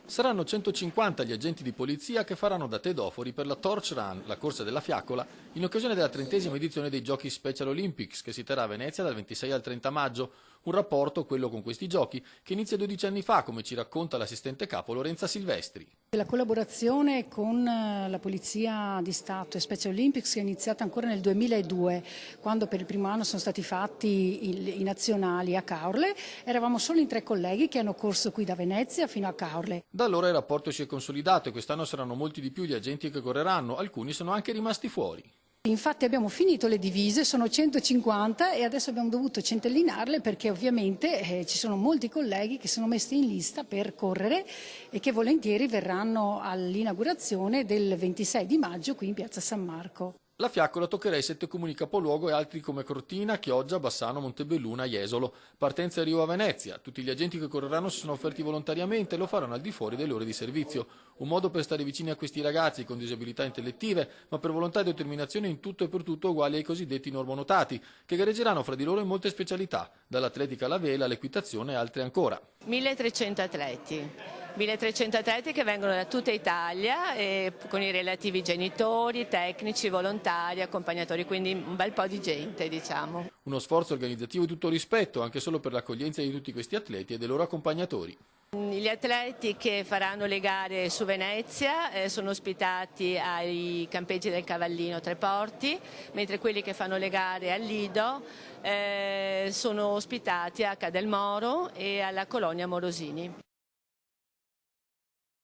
Saranno 150 gli agenti di polizia che faranno da tedofori per la Torch Run, la corsa della fiaccola, in occasione della 30ª edizione dei Giochi Special Olympics che si terrà a Venezia dal 26 al 30 maggio. Un rapporto, quello con questi giochi, che inizia 12 anni fa, come ci racconta l'assistente capo Lorenza Silvestri. La collaborazione con la Polizia di Stato e Special Olympics è iniziata ancora nel 2002, quando per il primo anno sono stati fatti i nazionali a Caorle. Eravamo solo in 3 colleghi che hanno corso qui da Venezia fino a Caorle. Da allora il rapporto si è consolidato e quest'anno saranno molti di più gli agenti che correranno, alcuni sono anche rimasti fuori. Infatti abbiamo finito le divise, sono 150 e adesso abbiamo dovuto centellinarle perché ovviamente ci sono molti colleghi che sono messi in lista per correre e che volentieri verranno all'inaugurazione del 26 di maggio qui in Piazza San Marco. La fiaccola toccherà i 7 comuni capoluogo e altri come Cortina, Chioggia, Bassano, Montebelluna, Jesolo. Partenza e arrivo a Venezia. Tutti gli agenti che correranno si sono offerti volontariamente e lo faranno al di fuori delle ore di servizio. Un modo per stare vicini a questi ragazzi con disabilità intellettive, ma per volontà e determinazione in tutto e per tutto uguali ai cosiddetti normonotati, che gareggeranno fra di loro in molte specialità, dall'atletica alla vela, all'equitazione e altre ancora. 1300 atleti. 1300 atleti che vengono da tutta Italia con i relativi genitori, tecnici, volontari, accompagnatori, quindi un bel po' di gente, diciamo. Uno sforzo organizzativo di tutto rispetto, anche solo per l'accoglienza di tutti questi atleti e dei loro accompagnatori. Gli atleti che faranno le gare su Venezia sono ospitati ai campeggi del Cavallino Tre Porti, mentre quelli che fanno le gare al Lido sono ospitati a Cadelmoro e alla Colonia Morosini.